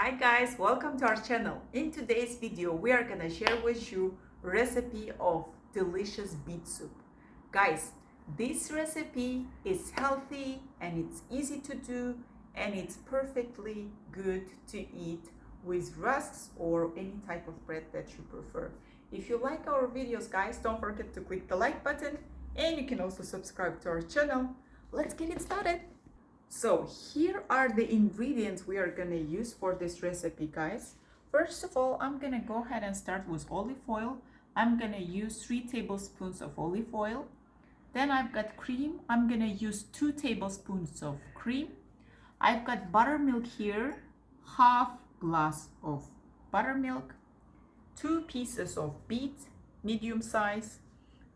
Hi guys, welcome to our channel. In today's video we are gonna share with you recipe of delicious beet soup. Guys, this recipe is healthy and it's easy to do and it's perfectly good to eat with rusks or any type of bread that you prefer. If you like our videos, guys, don't forget to click the like button and you can also subscribe to our channel. Let's get it started. So here are the ingredients we are going to use for this recipe, guys. First of all, I'm going to go ahead and start with olive oil. I'm going to use 3 tablespoons of olive oil. Then I've got cream. I'm going to use 2 tablespoons of cream. I've got buttermilk here, half glass of buttermilk, 2 pieces of beet, medium size,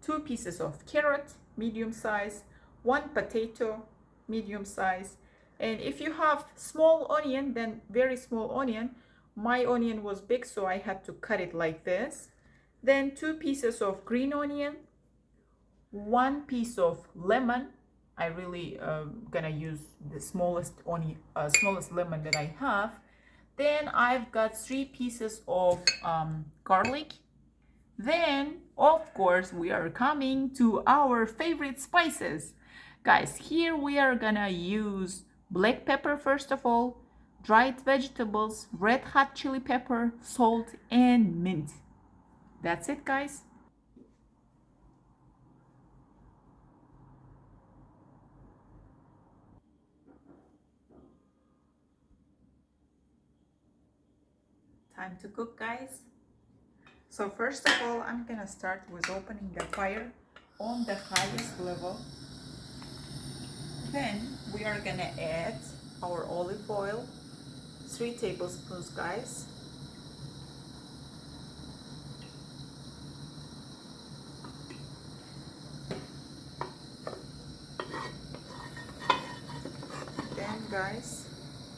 2 pieces of carrot, medium size, 1 potato, medium size, and if you have small onion, then very small onion. My onion was big, so I had to cut it like this. Then 2 pieces of green onion, 1 piece of lemon. I really gonna use the smallest lemon that I have. Then I've got 3 pieces of garlic. Then of course we are coming to our favorite spices. Guys, here we are gonna use black pepper first of all, dried vegetables, red hot chili pepper, salt, and mint. That's it, guys. Time to cook, guys. So first of all, I'm gonna start with opening the fire on the highest level. Then we are gonna add our olive oil, 3 tablespoons, guys. Then, guys,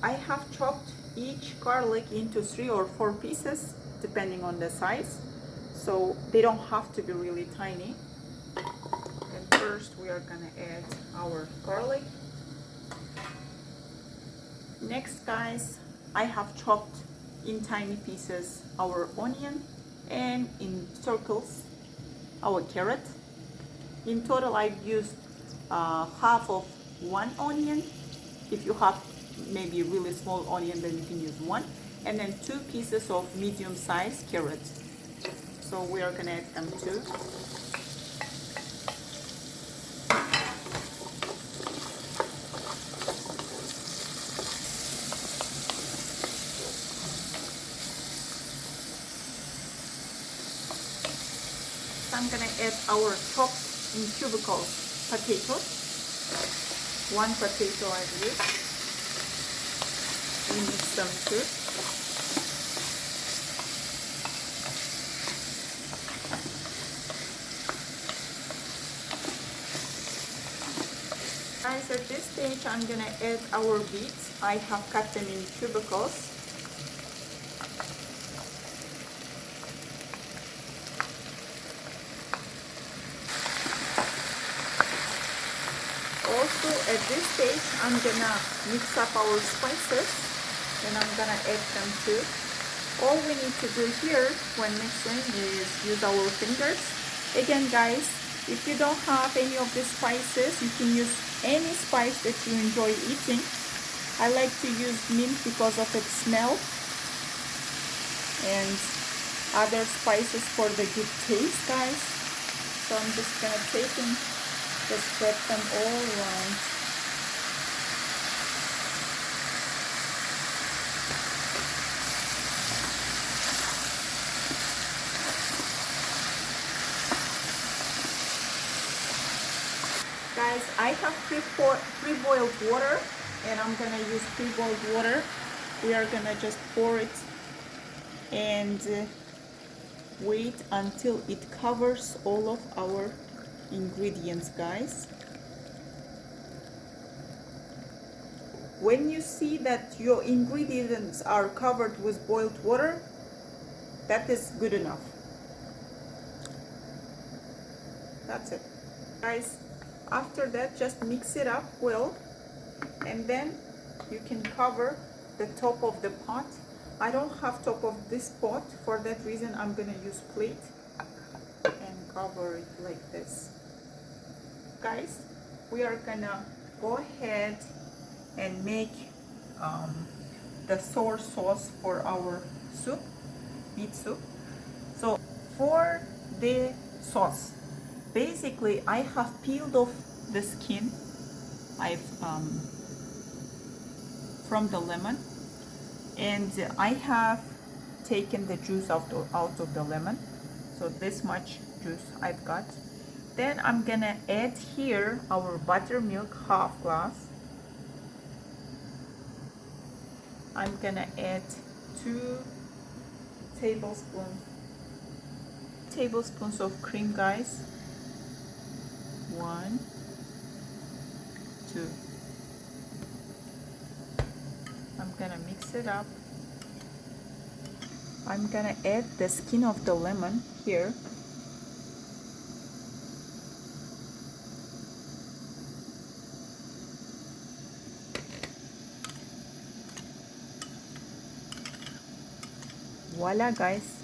I have chopped each garlic into 3 or 4 pieces depending on the size, so they don't have to be really tiny. Then first we are gonna add our garlic. Next, guys, I have chopped in tiny pieces our onion and in circles our carrot. In total I've used half of 1 onion. If you have maybe a really small onion, then you can use 1, and then 2 pieces of medium-sized carrot. So we are gonna add them too. I'm gonna add our chopped in cubicles potatoes. 1 potato I've used. We mix them too. Guys, at this stage I'm gonna add our beets. I have cut them in cubicles. Also at this stage I'm gonna mix up our spices and I'm gonna add them too. All we need to do here when mixing is use our fingers. Again, guys, if you don't have any of these spices, you can use any spice that you enjoy eating. I like to use mint because of its smell, and other spices for the good taste, guys. So I'm just gonna take and just spread them all around. Guys, I have pre-boiled water, and I'm gonna use pre-boiled water. We are gonna just pour it and wait until it covers all of our ingredients, guys. When you see that your ingredients are covered with boiled water, that is good enough. That's it, guys. After that, just mix it up well, and then you can cover the top of the pot I don't have top of this pot. For that reason, I'm gonna use plate and cover it like this. Guys, we are gonna go ahead and make the sour sauce for our soup, beet soup. So for the sauce, basically I have peeled off the skin I've from the lemon, and I have taken the juice out of the lemon. So this much juice I've got. Then I'm gonna add here our buttermilk, half glass. I'm gonna add 2 tablespoons of cream, guys. 1, 2. I'm gonna mix it up. I'm gonna add the skin of the lemon here. Voila, guys.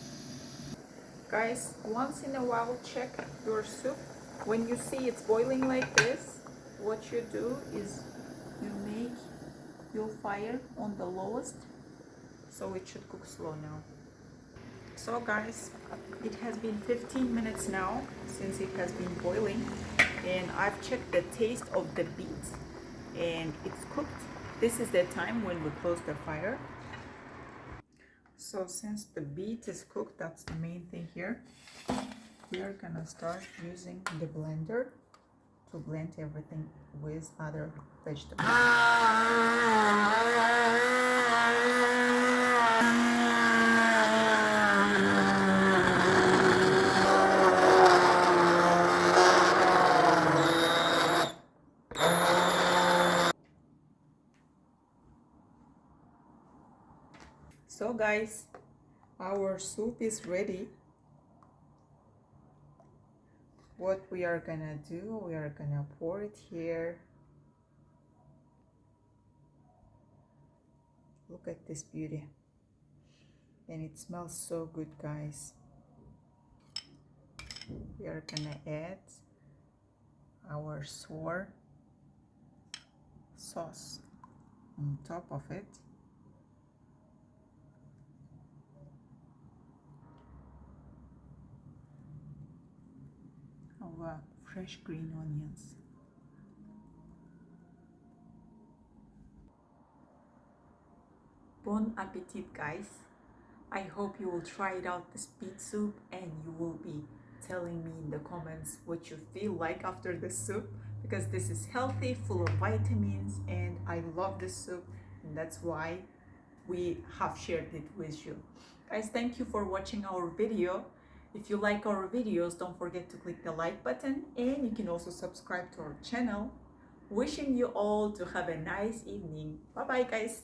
Guys, once in a while check your soup. When you see it's boiling like this, what you do is you make your fire on the lowest, so it should cook slow now. So guys, it has been 15 minutes now since it has been boiling, and I've checked the taste of the beet and it's cooked. This is the time when we close the fire. So since the beet is cooked, that's the main thing here, we are gonna start using the blender to blend everything with other vegetables. So guys, our soup is ready. What we are gonna do, we are gonna pour it here. Look at this beauty. And it smells so good, guys. We are gonna add our sour sauce on top of it. Our fresh green onions. Bon appetit, guys. I hope you will try it out, this beet soup, and you will be telling me in the comments what you feel like after the soup, because this is healthy, full of vitamins, and I love this soup, and that's why we have shared it with you. Guys, thank you for watching our video. If you like our videos, don't forget to click the like button, and you can also subscribe to our channel. Wishing you all to have a nice evening. Bye bye, guys.